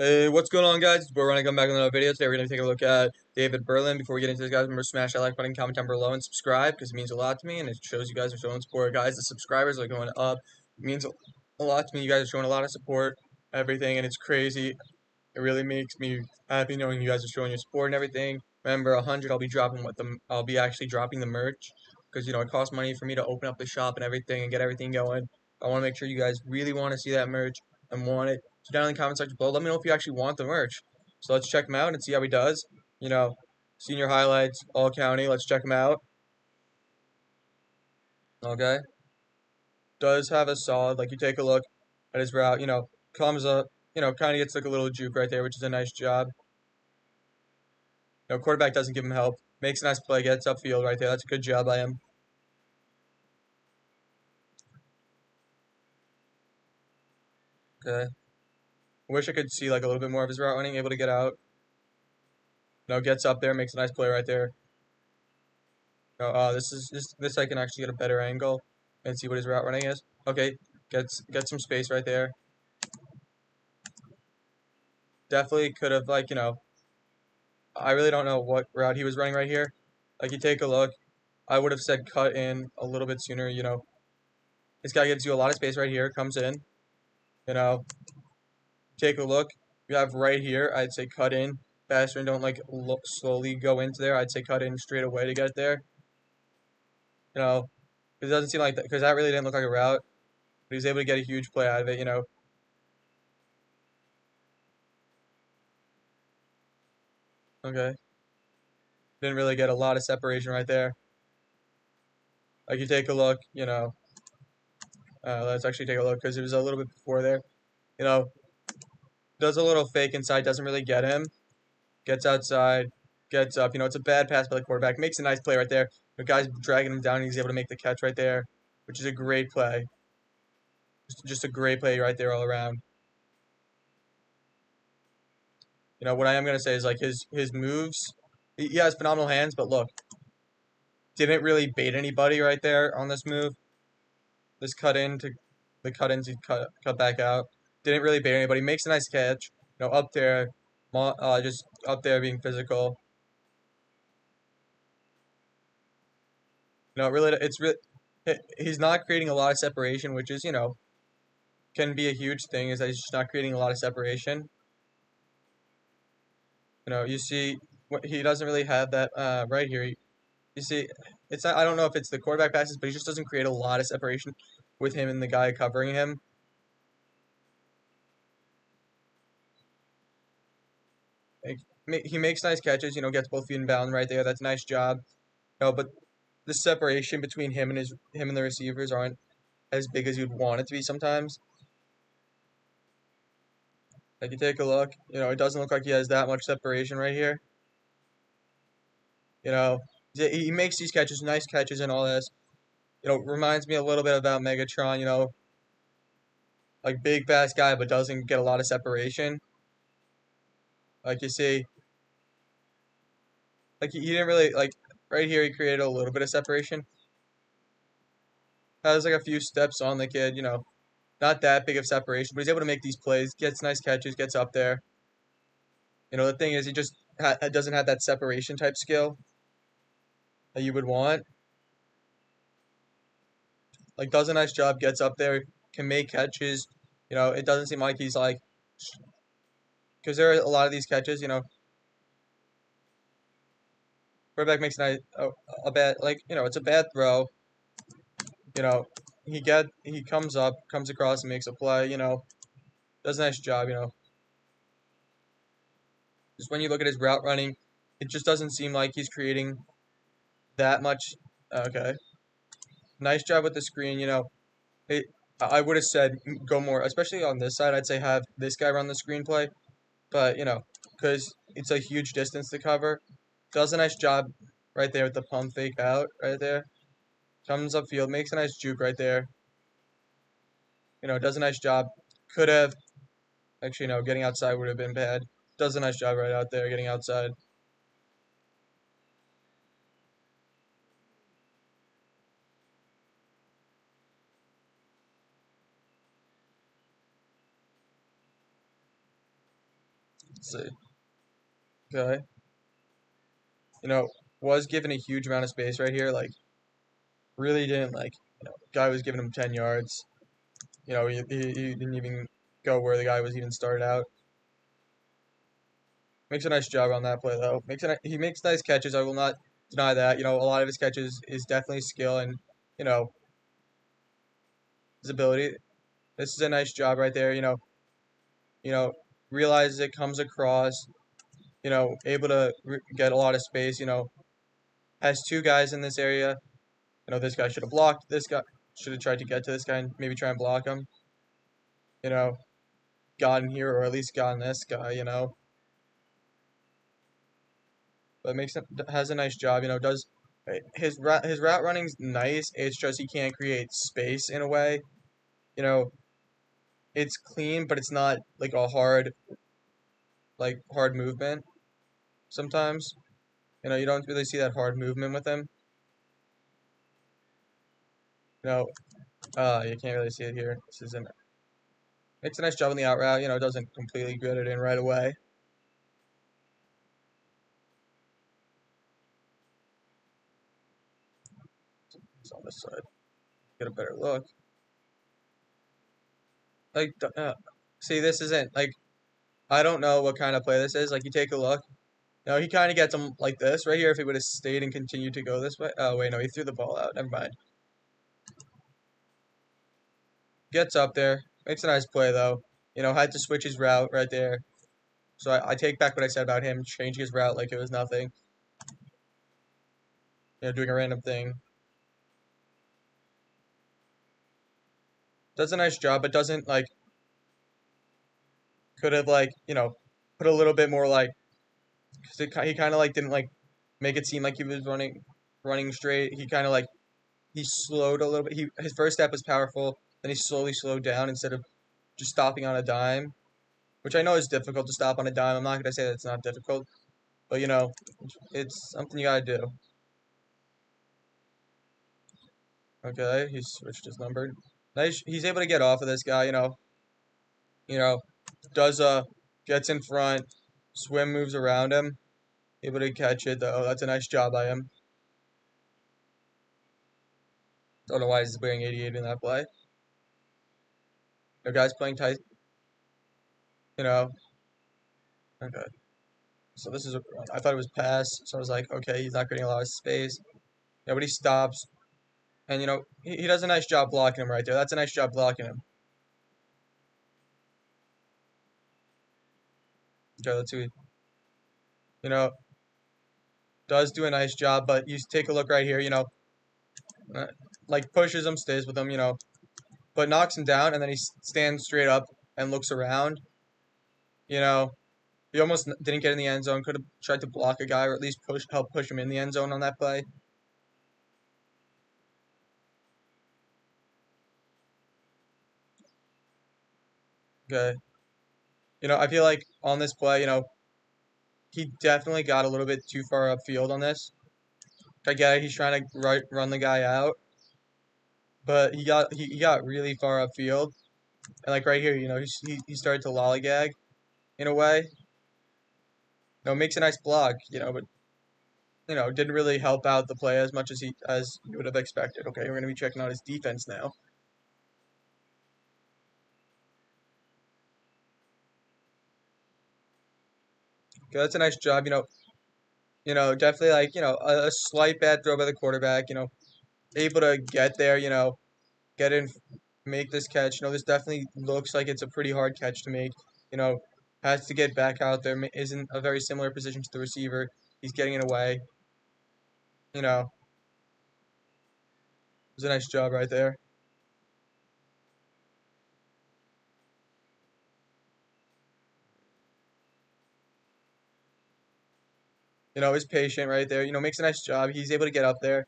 Hey, what's going on, guys? We're running come back with another video. Today we're going to take a look at David Berlin. Before we get into this, guys, remember to smash that like button, comment down below, and subscribe because it means a lot to me and it shows you guys are showing support. Guys, the subscribers are going up. It means a lot to me. You guys are showing a lot of support, everything, and it's crazy. It really makes me happy knowing you guys are showing your support and everything. Remember, 100, I'll be actually dropping the merch because it costs money for me to open up the shop and everything and get everything going. I want to make sure you guys really want to see that merch and want it. So down in the comment section below, let me know if you actually want the merch. So let's check him out and see how he does. Senior highlights, all county. Let's check him out. Okay, does have a solid. Like you take a look at his route. Comes up. Kind of gets like a little juke right there, which is a nice job. Quarterback doesn't give him help. Makes a nice play, gets upfield right there. That's a good job by him. Okay. I wish I could see like a little bit more of his route running, able to get out. Gets up there, makes a nice play right there. This I can actually get a better angle and see what his route running is. Okay, gets some space right there. Definitely could have I really don't know what route he was running right here. Like you take a look, I would have said cut in a little bit sooner. This guy gives you a lot of space right here, comes in. You know, take a look. You have right here, I'd say cut in faster and don't slowly go into there. I'd say cut in straight away to get there. It doesn't seem like that because that really didn't look like a route. But he was able to get a huge play out of it. Okay. Didn't really get a lot of separation right there. Like you take a look, let's actually take a look because it was a little bit before there. You know, does a little fake inside, doesn't really get him. Gets outside, gets up. It's a bad pass by the quarterback. Makes a nice play right there. The guy's dragging him down and he's able to make the catch right there, which is a great play. Just a great play right there all around. What I am going to say is like his moves, he has phenomenal hands, but look, didn't really bait anybody right there on this move. This cut in to the cut in to cut back out. Didn't really bait anybody. Makes a nice catch. Up there, just up there being physical. Really, he's not creating a lot of separation, which is can be a huge thing. Is that he's just not creating a lot of separation. You see, he doesn't really have that right here. You see, it's not. I don't know if it's the quarterback passes, but he just doesn't create a lot of separation with him and the guy covering him. He makes nice catches. Gets both feet in bound right there. That's a nice job. But the separation between him and the receivers aren't as big as you'd want it to be sometimes. Like you take a look, it doesn't look like he has that much separation right here. You know, he makes these catches, nice catches, and all this. Reminds me a little bit about Megatron. Like big fast guy, but doesn't get a lot of separation. Like you see, like he didn't really like right here. He created a little bit of separation. Has like a few steps on the kid. Not that big of separation, but he's able to make these plays. Gets nice catches. Gets up there. The thing is, he just doesn't have that separation type skill that you would want. Like does a nice job. Gets up there. Can make catches. It doesn't seem like he's like because there are a lot of these catches. Quarterback makes a bad it's a bad throw. You know, he comes across and makes a play. Does a nice job. Just when you look at his route running, it just doesn't seem like he's creating that much. Okay, nice job with the screen. I would have said go more, especially on this side. I'd say have this guy run the screenplay, but because it's a huge distance to cover. Does a nice job right there with the pump fake out right there. Comes upfield, makes a nice juke right there. Does a nice job. Could have actually getting outside would have been bad. Does a nice job right out there getting outside. Let's see. Okay. You know, was given a huge amount of space right here. Like, really didn't like. Guy was giving him 10 yards. He didn't even go where the guy was even started out. Makes a nice job on that play though. He makes nice catches. I will not deny that. A lot of his catches is definitely skill and you know his ability. This is a nice job right there. You know, realizes it comes across. Able to get a lot of space. Has two guys in this area. This guy should have blocked. This guy should have tried to get to this guy and maybe try and block him. You know, gotten here or at least gotten this guy. But has a nice job. Does his route running's nice. It's just he can't create space in a way. You know, it's clean, but it's not like a hard movement. Sometimes, you don't really see that hard movement with him. You know, you can't really see it here. This isn't. Makes a nice job on the out route. Doesn't completely grit it in right away. It's on this side. Get a better look. Like, see, this isn't like I don't know what kind of play this is. Like, you take a look. He kind of gets him like this right here. If he would have stayed and continued to go this way. Oh wait, no, he threw the ball out. Never mind. Gets up there. Makes a nice play though. Had to switch his route right there. So I take back what I said about him changing his route like it was nothing. Doing a random thing. Does a nice job, but doesn't like could have put a little bit more because he kind of didn't make it seem like he was running straight. He kind of he slowed a little bit. His first step was powerful, then he slowly slowed down instead of just stopping on a dime, which I know is difficult to stop on a dime. I'm not gonna say that it's not difficult, but it's something you gotta do. Okay, he switched his number. Nice. He's able to get off of this guy. You know, does gets in front, swim moves around him, able to catch it though. That's a nice job by him. Don't know why he's wearing 88 in that play. The guy's playing tight. Okay. So this is I thought it was pass, so I was like, okay, he's not getting a lot of space. But he stops, and he does a nice job blocking him right there. That's a nice job blocking him. Okay, let's see. You know, does do a nice job, but you take a look right here. Pushes him, stays with him. But knocks him down, and then he stands straight up and looks around. You know, he almost didn't get in the end zone. Could have tried to block a guy or at least help push him in the end zone on that play. Okay. I feel like on this play, he definitely got a little bit too far upfield on this. I get it. He's trying to run the guy out, but he got really far upfield, and right here, he started to lollygag in a way. Makes a nice block, but didn't really help out the play as much as you would have expected. Okay, we're gonna be checking out his defense now. Okay, that's a nice job. Definitely a slight bad throw by the quarterback. Able to get there. Get in, make this catch. This definitely looks like it's a pretty hard catch to make. You know, has to get back out there. Isn't a very similar position to the receiver. He's getting it away. It was a nice job right there. Is patient right there. Makes a nice job. He's able to get up there.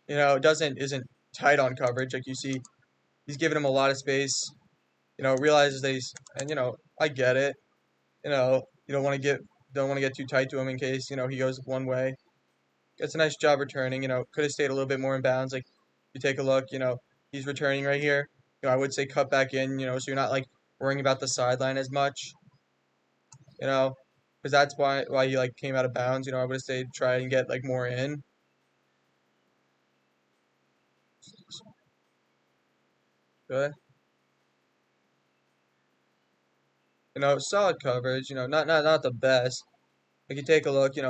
Doesn't isn't tight on coverage like you see. He's giving him a lot of space. Realizes that and I get it. You don't want to get too tight to him in case he goes one way. Gets a nice job returning. Could have stayed a little bit more in bounds. Like you take a look. He's returning right here. I would say cut back in. So you're not worrying about the sideline as much. you know, because that's why he like came out of bounds. I would have stayed try and get like more in. Good. Solid coverage. Not the best. Like you take a look, he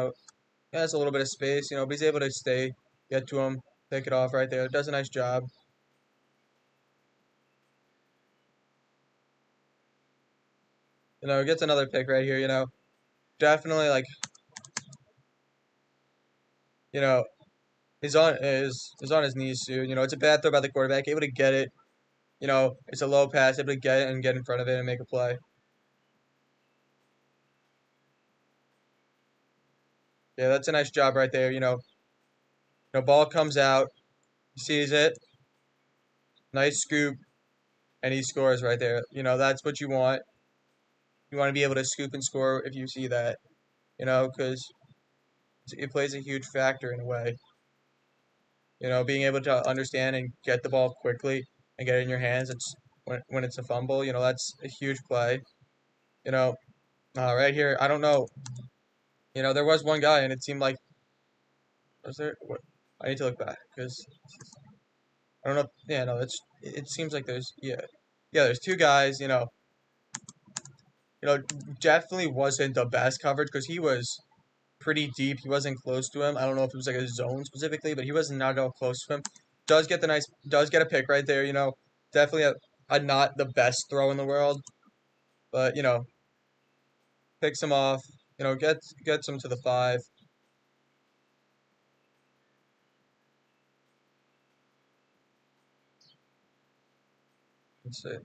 has a little bit of space, but he's able to stay, get to him, pick it off right there. Does a nice job. Gets another pick right here. Definitely like, you know, is on his knees too. It's a bad throw by the quarterback, able to get it. It's a low pass, able to get it and get in front of it and make a play. Yeah, that's a nice job right there. Ball comes out, he sees it, nice scoop, and he scores right there. That's what you want. You want to be able to scoop and score if you see that. Because it plays a huge factor in a way. Being able to understand and get the ball quickly and get it in your hands. It's when it's a fumble. That's a huge play. You know, right here, I don't know. There was one guy, and it seemed like was there? What? I need to look back because I don't know. Yeah, no, it seems like there's two guys. Definitely wasn't the best coverage because he was pretty deep. He wasn't close to him. I don't know if it was like a zone specifically, but he was not at all close to him. Does get a pick right there. Definitely a not the best throw in the world, but picks him off. Gets him to the 5. Let's see.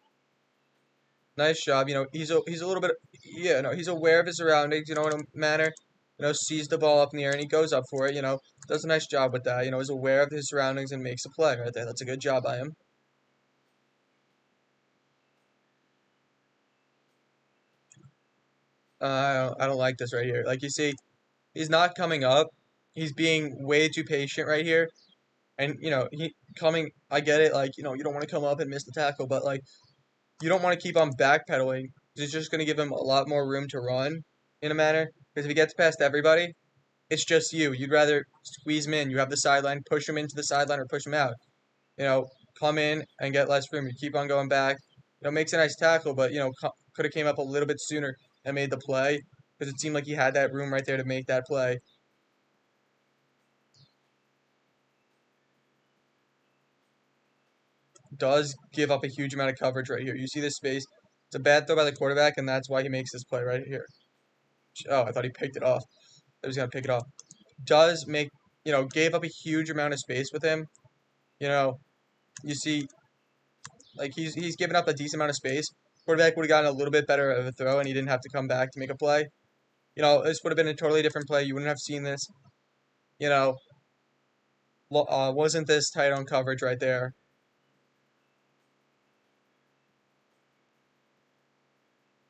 Nice job. He's a little bit. Yeah, no, he's aware of his surroundings. In a manner. Sees the ball up in the air and he goes up for it. Does a nice job with that. Is aware of his surroundings and makes a play right there. That's a good job by him. I don't like this right here. Like you see, he's not coming up. He's being way too patient right here. And he coming. I get it. Like you don't want to come up and miss the tackle, but like you don't want to keep on backpedaling. It's just going to give him a lot more room to run in a manner. Because if he gets past everybody, it's just you. You'd rather squeeze him in. You have the sideline, push him into the sideline or push him out. You know, come in and get less room. You keep on going back. Makes a nice tackle, but could have came up a little bit sooner and made the play because it seemed like he had that room right there to make that play. Does give up a huge amount of coverage right here. You see this space. It's a bad throw by the quarterback, and that's why he makes this play right here. Oh, I thought he picked it off. I was gonna pick it off. Does make gave up a huge amount of space with him. You know, you see, like he's given up a decent amount of space. Quarterback would have gotten a little bit better of a throw, and he didn't have to come back to make a play. This would have been a totally different play. You wouldn't have seen this. You know, wasn't this tight on coverage right there?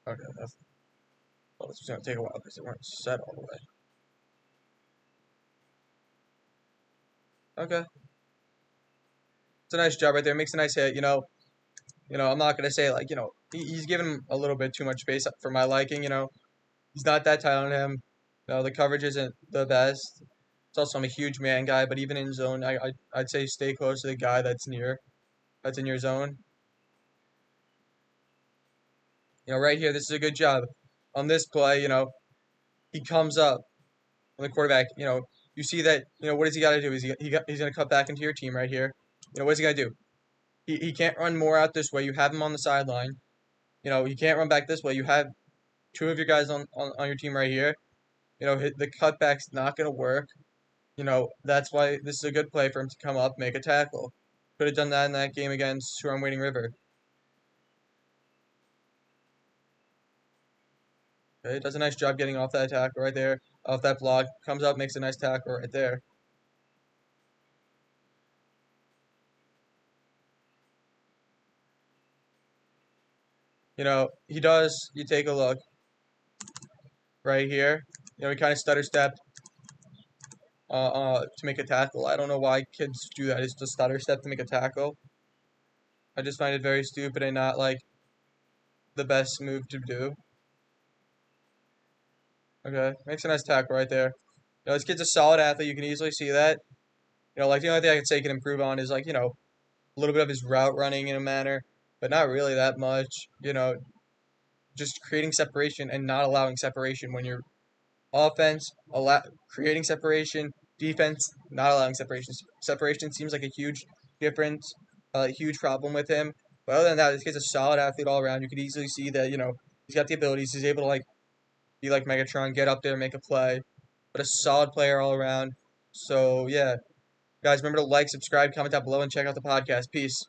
Okay, well, this was gonna take a while because they weren't set all the way. Okay, it's a nice job right there. Makes a nice hit. I'm not gonna say like he's given him a little bit too much space for my liking. He's not that tight on him. The coverage isn't the best. It's also I'm a huge man guy, but even in zone, I'd say stay close to the guy that's in your zone. Right here, this is a good job. On this play, he comes up on the quarterback. You see that. What does he got to do? He's gonna cut back into your team right here. What is he gonna do? He can't run more out this way. You have him on the sideline. He can't run back this way. You have two of your guys on your team right here. The cutback's not gonna work. That's why this is a good play for him to come up, make a tackle. Could have done that in that game against Who I'm Waiting River. Okay, does a nice job getting off that tackle right there, off that block. Comes up, makes a nice tackle right there. He does. You take a look right here. He kind of stutter stepped to make a tackle. I don't know why kids do that. It's just stutter step to make a tackle. I just find it very stupid and not like the best move to do. Okay, makes a nice tackle right there. This kid's a solid athlete. You can easily see that. Like the only thing I could say he can improve on is like a little bit of his route running in a manner, but not really that much. Just creating separation and not allowing separation when you're offense, creating separation, defense, not allowing separation. Separation seems like a huge difference, a huge problem with him. But other than that, this kid's a solid athlete all around. You could easily see that, he's got the abilities. He's able to like be like Megatron, get up there, make a play. But a solid player all around. So yeah, guys, remember to like, subscribe, comment down below, and check out the podcast. Peace.